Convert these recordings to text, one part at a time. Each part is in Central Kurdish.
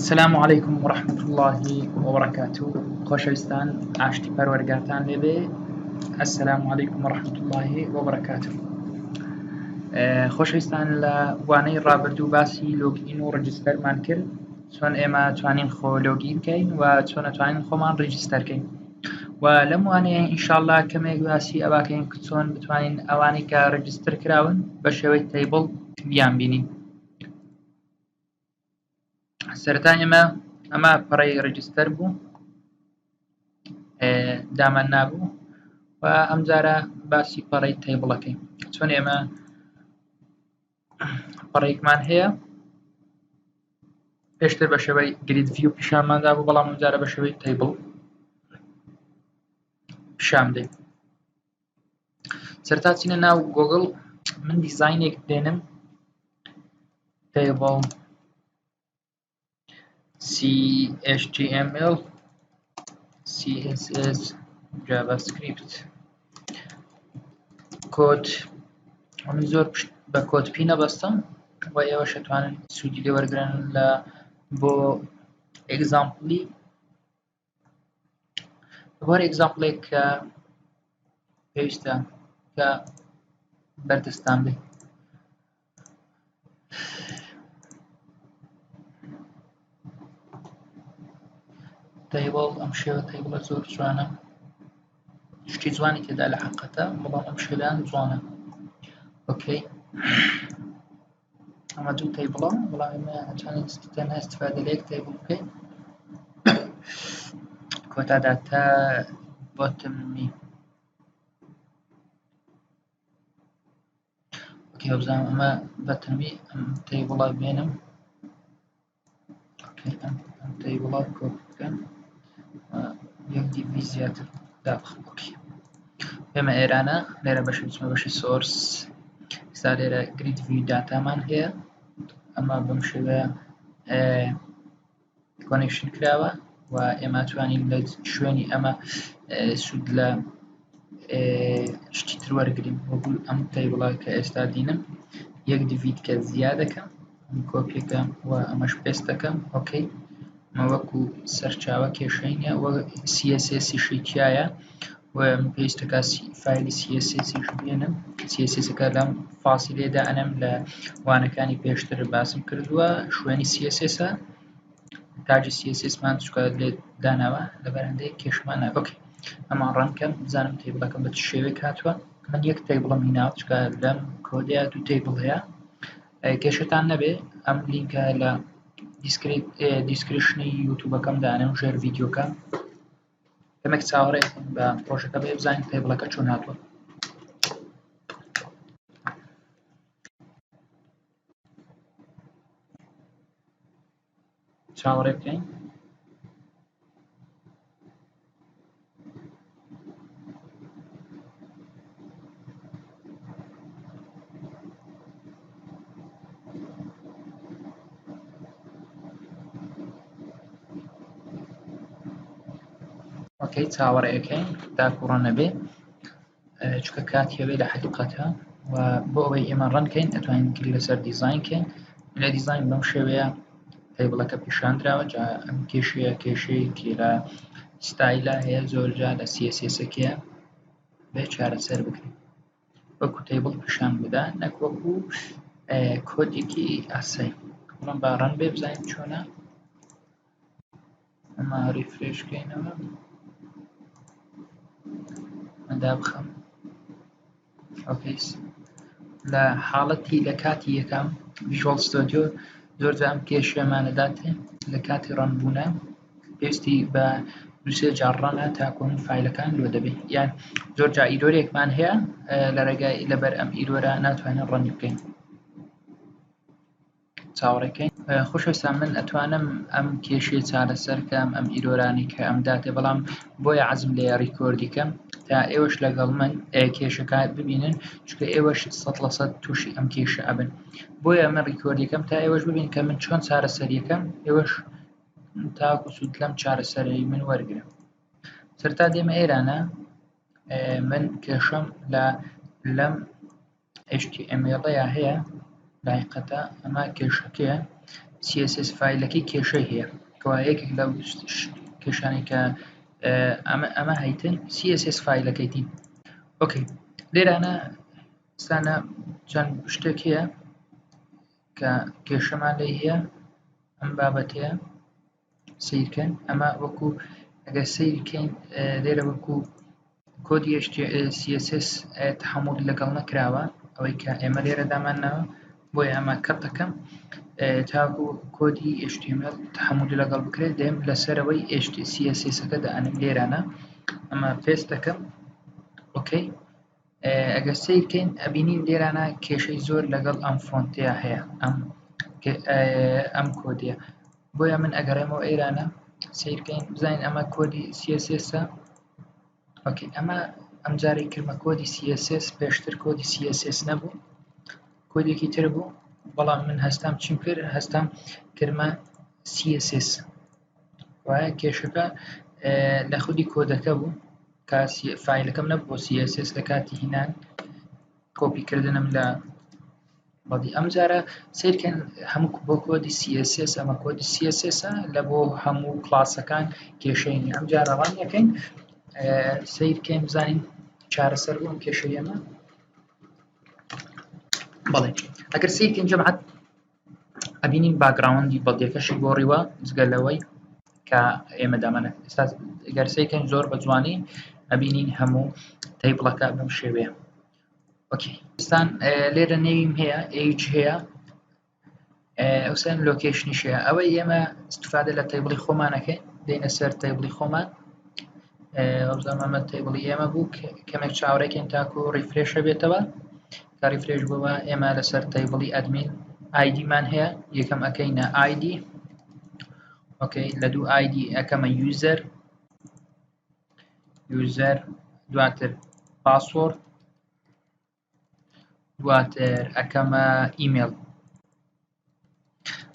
السلام عليكم ورحمة الله وبركاته. خۆشەویستان ئاشتی پەروەردگارتان لێبێ. السلام عليكم ورحمة الله وبركاته. خۆشەویستان لە وانەی ڕابردوو باسی لۆگین و ڕجستەرمان کرد، چۆن ئێمە توانین خۆ لۆگین بکەین و چۆن ئەتوانین خۆمان ڕجستەرکەین، و لەم وانەیە ئینشاءالله کەمێک باسی ئەواکەین کە چۆن بتوانین ئەوانەی کە ڕجستەر کراون بە شێوەی تەیبڵ بیان بینین. سەرەتا ئەمە پەڕەی ڕجستەر بوو، دامان نابوو، و ئەمجارە باسی پەڕەی تەیبڵەکەین. چۆن ئێمە پەڕێکمان هەیە پێشتر بە شێوەی گرید ڤیو پیشانماندا بوو، بەڵام ئەمجارە بە شێوەی تەیبڵ پیشان بدەین. سەرەتا چینە ناو گۆگڵ، من دیزاینێک دێنم تەیبڵ HTML CSS JavaScript کۆد، من زۆر بە کۆد پی نەبەستم و ئێوەش ئەتوانن سوودی لێ وەرگرن لە بۆ ئێگزامپڵی ئێگزامپڵێک کە پێویستە کە بەردەستان بێ. تەیبڵ ئەم شێوە تەیبڵە زۆر جوانە، شتی جوانی تێدا لە حەقەتە، بەڵام ئەم شێوەیان جوانە. ئۆکەی، ئەمە دوو تەیبڵە، بەڵام ئێمە ئەتوانین تەنها ئیستیفادە لە یەک تەیبڵ بکەین. کۆتا داتا بۆتمی. ئۆکەی، هەوزانم ئەمە بەتەنمی ئەم تەیبڵە بێنم. ئۆکەی، ئەم تەیبڵە کۆپ بکەم، یەک دیڤی زیاتر دابخم. ئۆکەی، ئێمە ئێرانە لێرە بەشی بچمە بەشی سۆرس. ئێستا لێرە گرید ڤیو داتامان هەیە، ئەمە بەم شێوەیە کۆنێکشن کراوە و ئێمە توانین لە شوێنی ئەمە سوود لە شتی تر وەرگرین، وەکو ئەم تەیبڵە کە ئێستا دینم یەک دیڤیت کە زیاد دەکەم، ئەم کۆپیەکەم و ئەمەش پێست دەکەم. ئۆکەی، ئەمە وەکو سەرچاوە کێشەی نییە، وەک CSS-شی تایە و پێویستەکە فایلی CSS-ش بێنم. CSS-ەکە لەم فاسیلێدا ئەنەم لە وانەکانی پێشتر باسم کردووە، شوێنی CSS-ە، تاجی CSS-مان چکە لێ داناوە لە بەرەندەی کێشمان ناوە. ئۆکەی، ئەمان ڕەنکەم بزانم تەیبڵەکەم بە چ شێوەیەک هاتووە. من یەک تەیبڵم هیناوە، چکە لەم کۆدەیە دوو تەیبڵ هەیە. کێشتان نەبێ، ئەم لینکە لە دیسکریپشنی یوتیوبەکەمدا ئەنێم ژێر ڤیدیۆکە، کەمێک چاوەڕێ بە پرۆژەکە بێ بزانین تەیبڵەکە چۆن هاتووە. چاوەڕێ بکەین. ئۆکەی، چاوەڕێەکەین داکوڕە نەبێ، چکە کاتی هەبێ لە حەقیقەتە، و بۆ ئەوەی ئێمە ڕەنکەین ئەتوانین کلیک لەسەر دیزاینکەین. لە دیزاین بەم شێوەیە تەیبڵەکە پیشاندراوە. جا ئەم کێشەیە کێشەیەکی لە ستایلە هەیە، زۆرجار لە CSS-ەکەیە، بێ چارەسەر بکرێت وەکو تەیبڵ پیشان بدا، نەک وەکو کۆدێکی ئاسایی. بەڵام با ڕەن بێ بزانین چۆنە. ئەمە ریفرێش بکەینەوە، ئەدا بخەم. ئۆکەی، لە حاڵەتی لە کاتی یەکەم ڤیژوال ستودیۆ زۆرجار ئەم کێشەمانەداتێ لە کاتی ڕەنبوونە، پێویستی بە دووسێ جار ڕەنە تاکو ئەم فایلەکان لۆ دەبێت. یان زۆرجار ئیرۆرێکمان هەیە لە ڕێگای لەبەر ئەم ئیرۆرە ناتوانین ڕەنی بکەین. چاوەڕێکەین. خۆشەویستان، من ئەتوانم ئەم کێشەیە چارەسەرکەم، ئەم ئیرۆرانی کە ئەم داتێ، بەڵام بۆیە عەزم لێ ڕیکۆردیکەم تا ئێوەش لەگەڵ من کێشەکە ببینن، چکە ئێوەش 100% تووشی ئەم کێشە ئەبن. بۆیە من ڕیکۆردیکەم تا ئێوەش ببین کە من چۆن چارەسەریەکەم، ئێوەش تاکو سوود لەم چارەسەری من وەرگرن. سەرەتا دێمە ئێرانە، من کێشەم لەم HTML-ەیە هەیە، لایقەتە ئەمە کێشەکەیە CSS فایلەکەی کێشەی هەیە کەوا یەکێک لەو کێشانەی کە ئەمە هەیتن CSS فایلەکەیتی. ئۆکەی لێرانە ئێستانە چەند شتێک هەیە کە کێشەمان لێ هەیە ئەم بابەتەیە سیرکەن ئەمە وەکو ئەگەر سیرکەین لێرە وەکو کۆدی CSS تحمل لەگەڵ نەکراوە ئەوەی کە ئێمە لێرە دامانناوە بۆیە ئەمە کەت دەکەم تاکو کۆدی HTML تحمل لەگەڵ بکرێت دێم لەسەرەوەی CSS-ەکە دائنم لێرانە ئەمە پێست دەکەم ئۆکەی ئەگەر سیرکەین ئەبینین لێرانە کێشەی زۆر لەگەڵ ئەم فۆنتەیە هەیە ئەم کۆدیە بۆیە من ئەگەڕێمەوە ئێرانە سیرکەین بزانین ئەمە کۆدی CSS-ە ئۆکەی ئەمە ئەم جارەی کردمە کۆدی CSS پێشتر کۆدی CSS نەبوو کۆدێکی تر بوو بەڵام من هەستام چیم کرد هەستام کردمە CSS وایە کێشەکە لە خودی کۆدەکە بوو کە فایلەکەم نەبوو CSS لە کاتی هینان کۆپیکردنم لە بەڵی ئەم جارە سیرکەن هەموو بۆ کۆدی CSS ئەمە کۆدی CSS-ە لە بۆ هەموو کلاسەکان کێشەینی ئەم جارە ڕان یەکەین سیرکەین بزانین چارەسەر بووم کێشەی ئەمە بەڵێ ئەگەر سیرکەین جەماعەت ئەبینین باگراوندی بەڵگەکەشی گۆڕیوە جگە لەوەی کە ئێمە دامانە ئێستا ئەگەر سیرکەین زۆر بە جوانی ئەبینین هەموو تەیبڵەکە بەم شێوەیە ئۆکەی ئێستان لێرە نێویم هەیە ئیج هەیە ئەوسان لۆکیشنیش هەیە ئەوەی ئێمە استفادە لە تەیبڵی خۆمانەکەین دێنە سەر تەیبڵی خۆمان ئەمە تەیبڵی ئێمە بوو کەمێک چاوەڕێکین تاکو ریفرێشە بێتەوە کە ریفرێش بووە ئێمە لەسەر تەیبڵی ئەدمین آیدیمان هەیە یەکەم ئەەکەینە آیدی ئۆکەی لە دوو آیدی ئەەکەمە یوزەر دواتر پاسوۆرد دواتر ئەەکەمە ئیمێل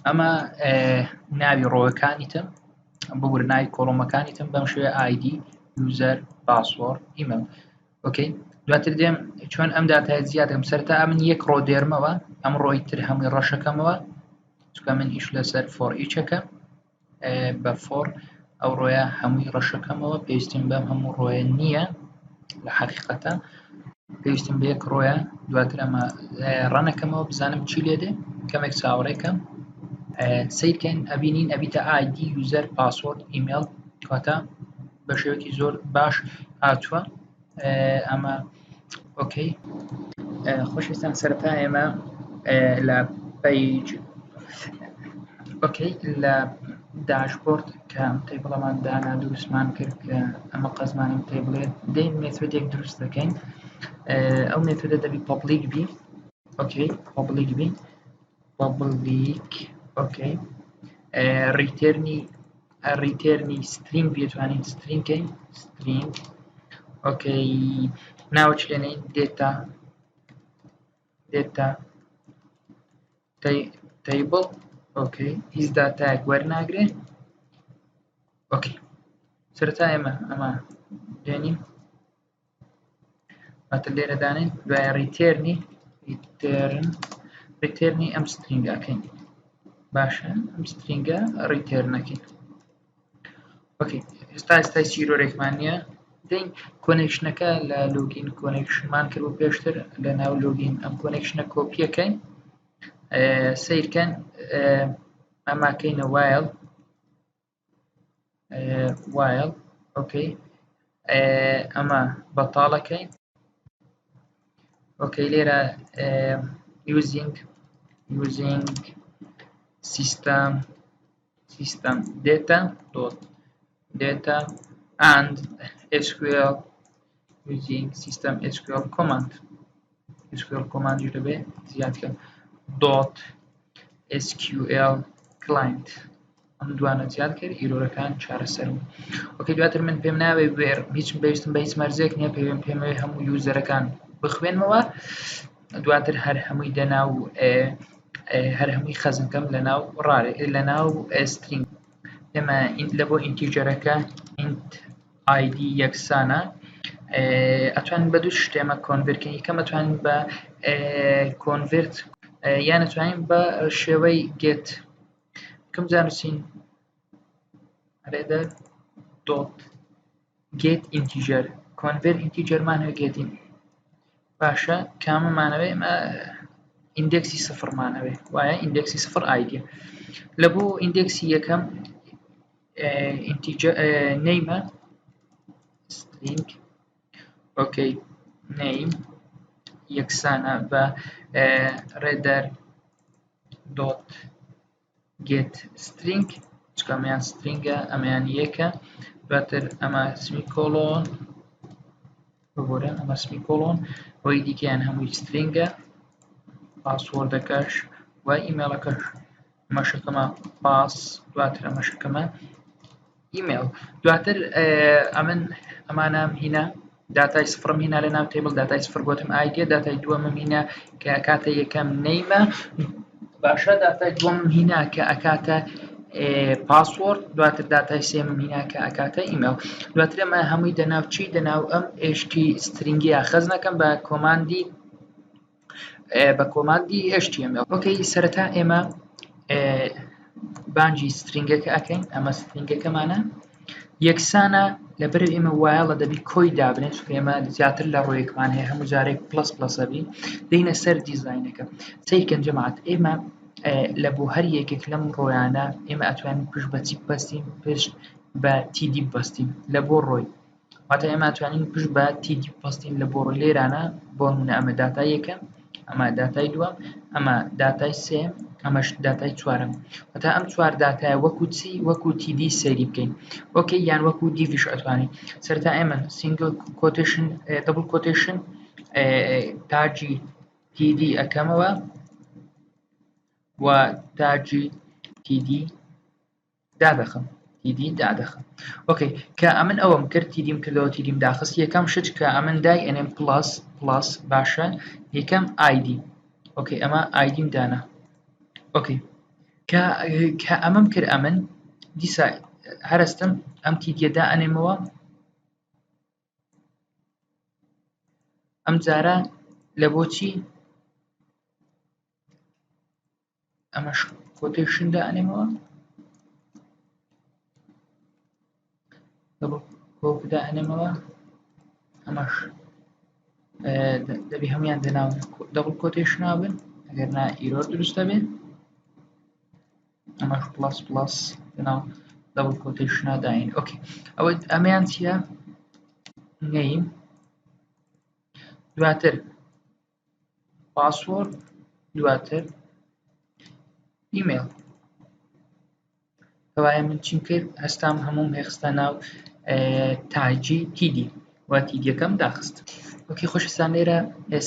ئەمە ناوی ڕۆیەکانیتم ببور ناوی کۆڵۆمەکانیتم بەم شوێ آیدی یوزەر پاسوۆرد ئیمێل ئۆکەی دواتر دێم چۆن ئەم داتای زیادەکەم سەرتا من یەک ڕۆ دێرمەوە ئەم ڕۆی تر هەمووی ڕەشەکەمەوە چکە من ئیش لەسەر فۆر ئیچەکە بە فۆر ئەو ڕۆیە هەمووی ڕەشەکەمەوە پێویستیم بەم هەموو ڕۆیە نییە لە حەقیقەتە پێویستیم بە یەک ڕۆیە دواتر ئەمە ڕەنەکەمەوە بزانم چی لێدێ کەمێک چاوەڕێکەم سیرکەین ئەبینین ئەبیتە آیدی یوزەر پاسوۆرد ئیمێل کاتە بە شێوەیەکی زۆر باش هاتووە ئەمە ئۆکەی خۆشویستان سەرەتا ئێمە لە پیج ئۆکەی لە داشبۆرد کە ئەم تەیبڵەمان دانا دروستمان کرد کە ئەمە قەزمانم تەیبڵێت دەین مێتۆدێک دروست دەکەین ئەو مێتۆدە دەبی پابلیک بی ئۆکەی پابلیک بی پابلیک ئۆکەی ریتێرنی سترینگ بێتوانین سترینگکەین سترینگ ئۆکەی ناوچ لێنەین دێتا تەیبڵ ئۆکەی هیچ داتایەک وەرناگرێت ئۆکەی سەرەتا ئەمە دێنین واتە لێرە دانین دوایە ریتێرنی ئەم سترینگەکەین باشە ئەم سترینگە ریتێرنەکەین ئۆکەی ئێستا سیرۆرێکمان نییە دەین کۆنێکشنەکە لە لۆگین کۆنێکشنمان کرد و پێشتر لە ناو لۆگین ئەم کۆنێکشنە کۆپیەکەین سیرکەن ئەماکەینە وایل ئۆکەی ئەمە بەتاڵەکەین ئۆکەی لێرە using system data and SQL using system SQL command دەبێ زیادکە .sql client ئەم دوانە زیاد کرد ئیرۆرەکان چارەسەر بوو ئۆکەی دواتر من پێم ناوێ وێر هیچم پێویستم بە هیچ مەرجێک نییە پێمەوێ هەموو یوزەرەکان بخوێنمەوە دواتر هەر هەمووی دەناو هەر هەمووی خەزمکەم لە ناو سترینگ ئێمە لە بۆ ئینتیجەرەکە int id یەکسانە ئەتوانین بە دوو شتێمە کۆنڤێرتکەین یەکەم ئەتوانین بە کۆنڤێرت یان ئەتوانین بە شێوەی get کەم جانووسین ڕێدە dot get integer convert integer مانەوە getین باشە کامەمانەوێ ئێمە ئیندێکسی سفرمانەوێ وایە ئیندێکسی سفر ئایدە لە بۆ ئیندێکسی یەکەم نەیمە string اوكي name یەکسانە بە ڕێدەر dot get string چکە ئەمەیان stringە ئەمەیان یەکە دواتر ئەمە سمیکۆلۆن ببورە ئەمە سمیکۆلۆن ئەوەی دیکەیان هەمووی stringە پاسوۆردەکەش و ئیمێلەکەش ئەمەشەکەمە پاس دواتر ئەمەشەکەمە ئیمێل دواتر ئەمانە هینە داتای سفرم هینا لە ناو تێبڵ داتای سفر گوتم ئایدە داتای دووەمم هینە کە ئەکاتە یەکەم نەیمە باشە داتای دووەمم هینا کە ئەکاتە پاسوۆرد دواتر داتای سێمم هینا کە ئەکاتە ئیمێل دواتر ئەمە هەمووی دەناو چی دەناو ئەم HT سترینگیە خەز نەکەم بە کۆماندی HTML ئۆکەی سەرەتا ئێمە بانجی سترینگەکە ئەکەین ئەمە سترینگەکەمانە یەکسانە لەبەرەو ئێمە وایە لە دەبی کۆی دابنێت ئێمە زیاتر لە ڕۆیەکمان هەیە هەموو جارێک پلس پلسەبی دەینە سەر دیزاینەکە سەیرکەن جەماعەت ئێمە لە بۆ هەر یەکێک لەم ڕۆیانە ئێمە ئەتوانین پشت بە چی ببەستین پشت بە TD ببەستین لە بۆ ڕۆی واتە ئێمە ئەتوانین پشت بە TD ببەستین لە بۆ ڕۆی لێرانە بۆ نمونە ئەمە داتای یەکەم ئەمە داتای دووەم ئەمە داتای سێم ئەمەش داتای چوارم واتە ئەم چوار داتایە وەکو چی وەکو TD سەیری بکەین ئۆکەی یان وەکو دیڤیش ئەتوانین سەرەتا ئێمە سینگل کۆتێشن دەبڵ کۆتێشن تاجی TD ئەکەمەوە و تاجی TD دادەخم TD دادەخم ئۆکەی کە ئەمن ئەوەم کرد TDم کردەوە TDم داخست یەکەم شت کە ئەمن دای ئەنێم پلس باشە یەکەم ID ئۆکەی ئەمە IDم دانا ئۆکەی کە ئەمەم کرد ئەمن دیسا هەرستم ئەم TDدا ئەنێمەوە ئەم جارە لە بۆچی ئەمەش کۆتێشندا ئەنێمەوە کۆکدا ئەنێمەوە ئەمەش دەبی هەمویان دەناو دەبڵ کۆتێشنا بن ئەگەر نا ئیرۆر دروستە بێت ئەمەش پلس دەناو دەبڵ کۆتێشنا داین ئۆکەی ئەوە ئەمەیان چییە نەیم دواتر پاسوۆرد دواتر ئیمێل کەوایە من چیم کرد هەستام هەموم هێخستە ناو تاجی TD و TDەکەم داخست ئۆکەی خۆشەویستان لێرە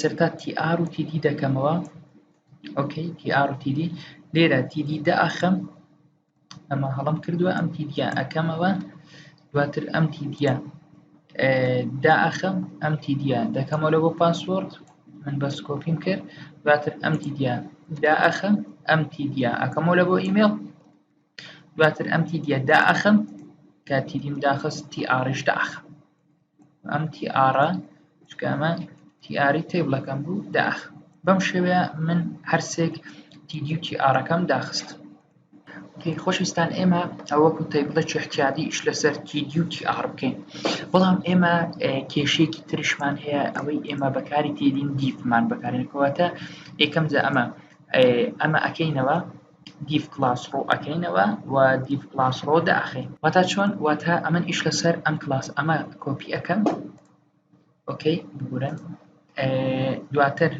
سەرتا TR و TD دەکەمەوە ئۆکەی TR و TD لێرە TD دائەخەم ئەمە هەڵم کردووە ئەم TDە ئەکەمەوە دواتر ئەم TDە دائەخەم ئەم TDە دەکەمەوە لە بۆ پاسوۆرد من بەس کۆپیم کرد دواتر ئەم TDە دائەخەم ئەم TDە ئەکەمەوە لە بۆ ئیمێل دواتر ئەم TDە دائەخەم کە TDم داخست TRش دائەخەم ئەم TRە چکە ئەمە TRی تێبڵەکەم بوو دائەخەم بەم شێوەیە من هەرسێک TD و TRەکەم داخست خۆشەویستان ئێمە ئەوەکو تێبڵێکی احتیاطی ئیش لەسەر TD و TR بکەین بەڵام ئێمە کێشەیەکی ترشمان هەیە ئەوەی ئێمە بەکاری تێدین دیفمان بەکارێنکەواتە یەکەم جا ئەمە ئەکەینەوە دیف کلاس ڕۆ ئەکەینەوە و دیف کلاس ڕۆ داخین واتە چۆن واتە ئەمن ئیش لەسەر ئەم کلاس ئەمە کۆپی ئەەکەم ئۆکەی بگورن دواتر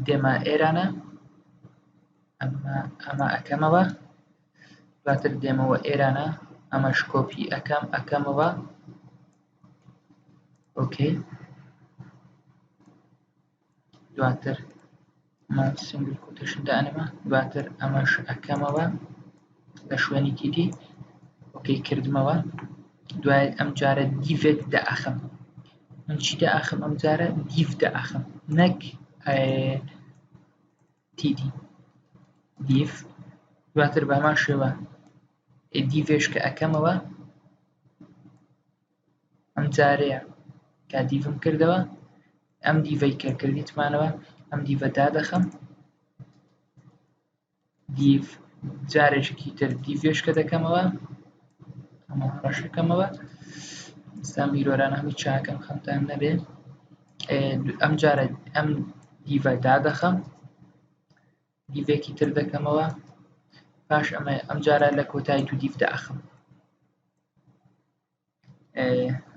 دێمە ئێرانە ئەمە ئەەکەمەوە دواتر دێمەوە ئێرانە ئەمەش کۆپی ئەەکەمەوە ئۆکەی دواتر ئەمە سینگل کۆتێشن دائەنێمە دواتر ئەمەش ئەەکەمەوە لە شوێنی TD ئۆکەی کردمەوە دوای ئەم جارە دیڤێک دائەخەم من چی دائەخەم ئەم جارە دیڤ دائەخەم نەک TD دیڤ دواتر بە هەمان شێوە دیڤێش کە ئەەکەمەوە ئەم جارەیە کە دیڤم کردەوە ئەم دیڤەی کە کردیتمانەوە ئەم دیڤە دادەخەم دیڤ جارێکی تر دیڤێشکە دەکەمەوە ئەمە ڕەشەکەمەوە ئێستا میرۆرانە هەمووی چاکەم خەمتان نەبێ ئەم جارە ئەم دیڤە دادەخەم دیڤێکی تر دەکەمەوە پاش ئەم جارە لە کۆتایی دوو دیڤ داخەم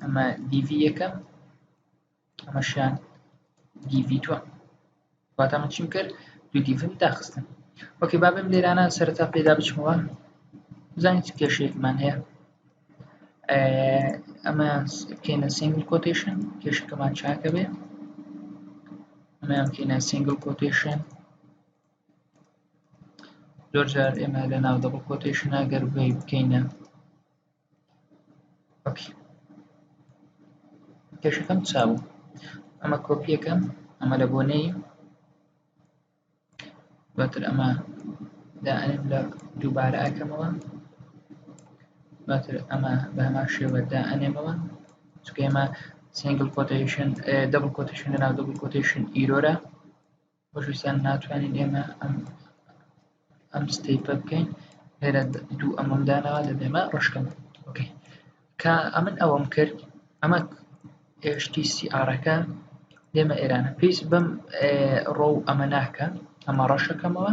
ئەمە دیڤی یەکەم ئەمەشیان دیڤی دووەم واتە من چیم کرد دوو دیڤم داخستم وەکێ با بێم لێرانە سەرەتا پێدا بچمەوە بزانین چ کێشەیەکمان هەیە ئەمە بکەینە سینگل کۆتێشن کێشەکەمان چاکە بێ ئەمەیان بکەینە سینگل کۆتێشن زۆر جار ئێمە لە ناو دەبڵ کۆتێشنە گەر بکەینە کێشەکەم چاوە ئەمە کۆپیەکەم ئەمە لە بۆنەی دواتر ئەمە دائەنێم لە دووبارە ئەکەمەوە دواتر ئەمە بە هەمان شێوە دائەنێمەوە چونکە ئێمە سینگل کۆتێشن دەبڵ کۆتێشن لە ناو دەبڵ کۆتێشن ئیرۆرە بەشویستان ناتوانین ئێمە ئەم ستەیپە بکەین لێرە دوو ئەمەم داناوە دەبێمە ڕۆشکەم کە ئەمن ئەوەم کرد ئەمە HTCR-ەکە لێمە ئێرانە پێویست بەم ڕۆ ئەمە ناکە ئەمە ڕەشەکەمەوە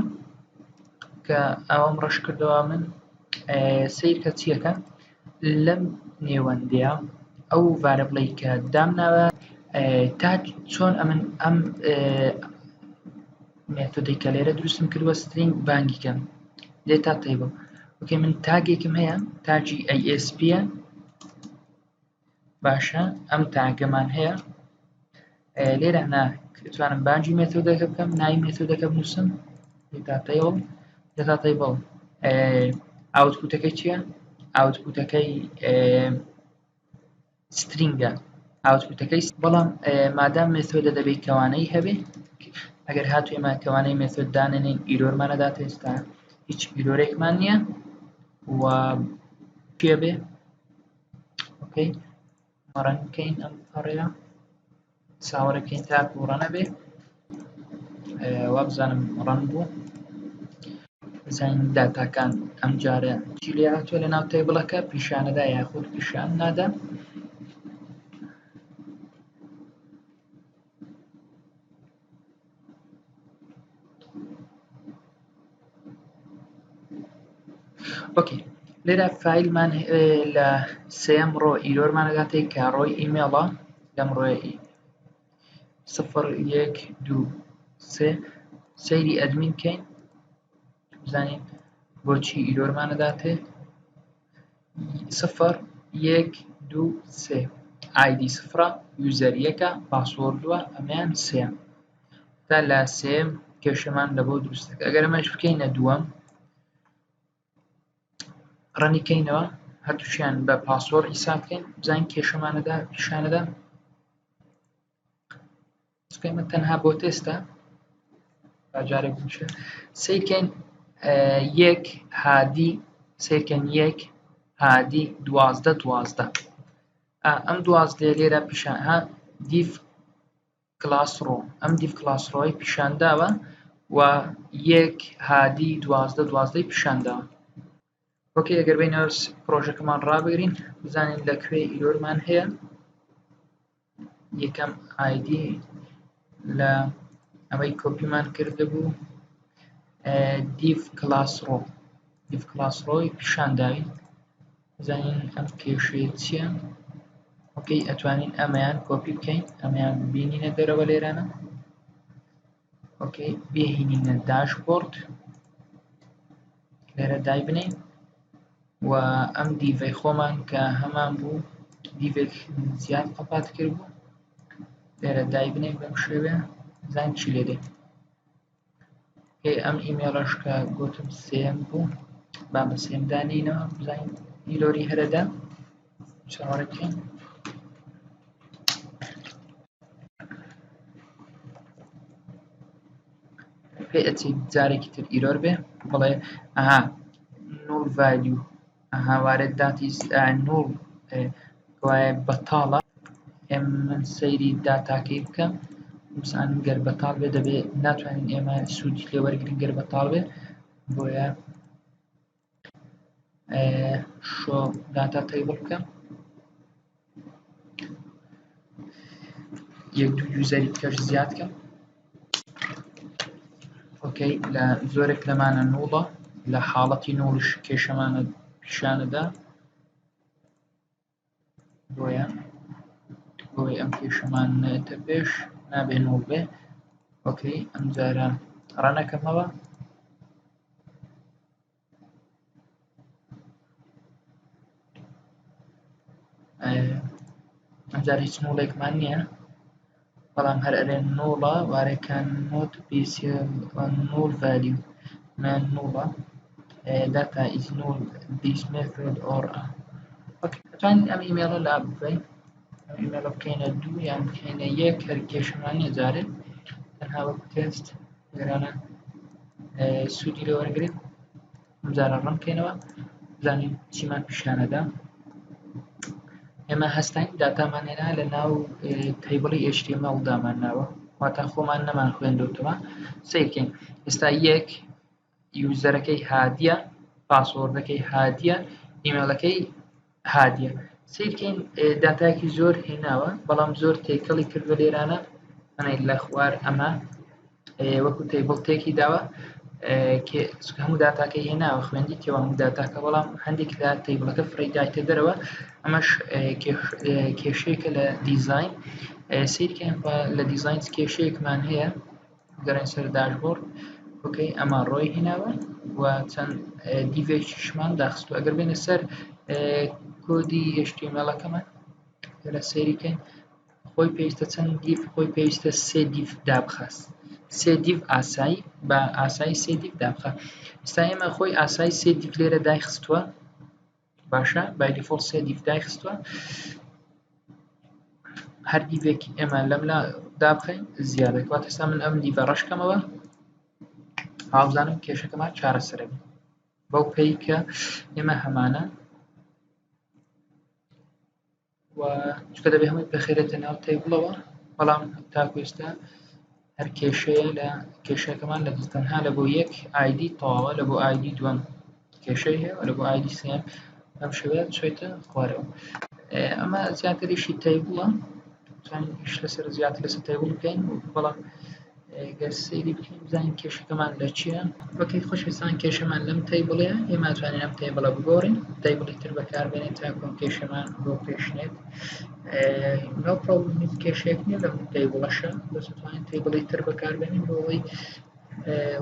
کە ئەوەم ڕەش کردەوە من سیرکە چیەکە لەم نێوەندەیە ئەو ڤارەبڵەی کە دامناوە تا چۆن ئەم مێتۆدەی کە لێرە دروستم کردووە سترینگ بانگیکەم لێ تا تەیبڵ وەکەی من تاگێکم هەیە تاجی ASP-ە باشە ئەم تاگەمان هەیە لێرە دەتوانم بانگی مێتۆدەکە بکەم ناوی مێتۆدەکە بنووسم لێ تا تەیبڵ ئاوتپوتەکەی چییە؟ ئاوتپوتەکەی سترینگە ئاوتپوتەکەی بەڵام مادام مێتۆدە دەبێت کەوانەی هەبێ ئەگەر هاتوو ئێمە کەوانەی مێتۆد دانێنین ئیرۆرمانەدات ئێستا هیچ ئیرۆرێکمان نییە و پێ بێ ئۆکەی ڕەنگ بکەین ئەم پەڕەیە چاوەڕێ بکەین تاکو ڕەنە بێ وا بزانم ڕەنگ بوو بزانین داتاکان ئەم جارە چی لێ هاتووە لە ناو تێبڵەکە پیشانەدا یاخود پیشان نادا ئۆکێ لێرە فایلمان لە سێەم ڕۆ ئیرۆرمانەداتێک کە ڕۆی ئیمێڵە لەم ڕۆی 0 1 2 3 سەیری ئەدمین بکەین بزانین بۆچی ئیرۆرمانەداتێ 0 1 2 3 ئایدی سفرە یوزەر یەکە پاسوۆردووە ئەمەیان سێ تا لە سێم کێشەمان لە بۆ دروستەکە ئەگەر ئەمەش بکەینە دووەم ڕەنیکەینەوە هەردووشیان بە پاسوۆڕ حیساب بکەین بزانین کێشەمانەدا پیشانەدا چکەمە تەنها بۆ تێستە باجارێک بچێ سیرکەین یەک هادی سیرکەین یەک هادی 12 ئەم 12 لێرە پیشان دیف کلاس ڕۆ ئەم دیف کلاس ڕۆی پیشانداوە و یەک هادی 12 پیشانداوە وەکەی ئەگەر بینەوە پرۆژەکەمان ڕابگرین بزانین لەکوێ ئیرۆرمان هەیە یەکەم ئایدی لە ئەوەی کۆپیمان کرده بوو دیف کلاس ڕۆی پیشانداوی بزانین ئەم کێشەیە چییە ئۆکەی ئەتوانین ئەمەیان کۆپی بکەین ئەمەیان بینینە دەرەوە لێرانە ئۆکەی بێهینینە داشبۆرد لێرە دای بنین و ئەم دیڤەی خۆمان کە هەمان بوو دیڤێک زیاد قەپات کرد بوو لێرە دای بنین بەم شێوەیە بزانین چی لێ دێ ئەم ئیمێڵەش کە گوتم سێم بوو با بە سێم دانینەوە بزانین ئیرۆری هەرەدا چاوەڕێ بکەین پێ ئەچی جارێکی تر ئیرۆر بێ بڵێ ئەها نوڵ ڤالیو ئەها وارد داتی نوڵ وایە بەتاڵە من سەیری داتاکەی بکەم بزانین گەر بەتاڵ بێ دەبێت ناتوانین ئێمە سوودی لێ وەرگرین گەر بەتاڵ بێ بۆیە شۆ داتا تەیبڵ بکەم یەک دوو یوزەری کەش زیاد بکەم ئۆکەی لە زۆرێک لەمانە نوڵە لە حاڵەتی نوڵش کێشەمانە پیشانەدا بۆیە ئەم کێشەمان نێتە پێش نابێ نوڵ بێ ئۆکەی ئەم جارە ڕەنەکەمەوە ئەم جارە هیچ نوڵێکمان نییە بەڵام هەر ئەرێن نوڵە وارەکان نۆت null value man نوڵە data is null this method or ئەتوانین ئەم ئیمێڵە لا بکەین ئەم ئیمێڵە بکەینە دوو یان بکەینە یەک هەر کێشەمان نییە جارێ تەنها وەکو تێست گەرانە سوودی لێ وەرگرێت ئەم جارە ڕەن بکەینەوە بزانین چیمان پیشانەدا ئێمە هەستین داتامان هێنا لە ناو تەیبڵی HTML دامان ناوە واتە خۆمان نەمان خوێندوتەوە سیرکەین ئێستا یەک یوزەرەکەی هادیە پاسوۆردەکەی هادیە ئیمێڵەکەی هادیە سیرکەین داتاکی زۆر هێناوە بەڵام زۆر تێکەڵی کردوە لێرانە ئەنەی لە خوار ئەمە وەکو تەیبڵ تێکی داوە هەموو داتاکەی هێناوە خوێندی تێوە هەموو داتاکە بەڵام هەندێک لە تەیبڵەکە فڕیدایتە دەرەوە ئەمەش کێشەیەکە لە دیزاین سیرکەین لە دیزاین کێشەیەکمان هەیە گەڕین سەر داشبۆرد ئۆکەی ئەمە ڕۆی هێناوە و چەند دیڤێکیشمان داخستووە ئەگەر بێنە سەر کۆدی HTML-ەکەمان لە سەیریکەین خۆی پێویستە چەند دیڤ خۆی پێویستە سێ دیڤ دابخەست سێ دیڤ ئاسایی بە ئاسایی سێ دیڤ دابخە ئێستا ئێمە خۆی ئاسایی سێ دیڤ لێرە دایخستووە باشە بای دیفۆڵت سێ دیڤ دایخستووە هەر دیڤێکی ئێمە لەملا دابخەین زیادە کەواتە ئێستا من ئەم دیڤە ڕەشکەمەوە هاوزانم کێشەکەمان چارەسەرە بێت بەو پێی کە ئێمە هەمانە و چکە دەبێ هەمووی بەخێرێتە ناو تەیبڵەوە بەڵام تاکو ئێستا هەر کێشەیە لە کێشەکەمان لە تەنها لە بۆ یەک ئایدی تەواوە لە بۆ ئایدی دووەم کێشەی هەیە لە بۆ ئایدی سێم ئەم شێوەیە چۆیتە خوارەوە ئەمە زیاتریشی تەیبڵە توانین ئیش لەسەر زیاتر لەسەر تەیبڵ بکەین بەڵام گەر سەیری بکەین بزانین کێشەکەمان لە چییە وەکەی خۆشویستان کێشەمان لەم تەیبڵەیە ئێمە توانین ئەم تەیبڵە بگۆڕین تەیبڵی تر بەکاربێنین تاکو ئەم کێشەمان بۆ پێشنێت نۆ پرۆبلم هیچ کێشەیەک نییە لەم تەیبڵەشە بەس توانین تەیبڵی تر بەکاربێنین بۆ ئەوەی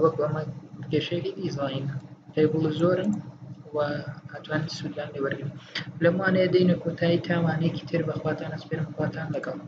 وەکو ئەمە کێشەیەکی دیزاینە تەیبڵ زۆرن و ئەتوانین سوودیان لێ وەرگرین لەم وانەیە دەینە کۆتایی تاوانێکی تر بەخواتان ئەسپێرم خواتان لەگەڵ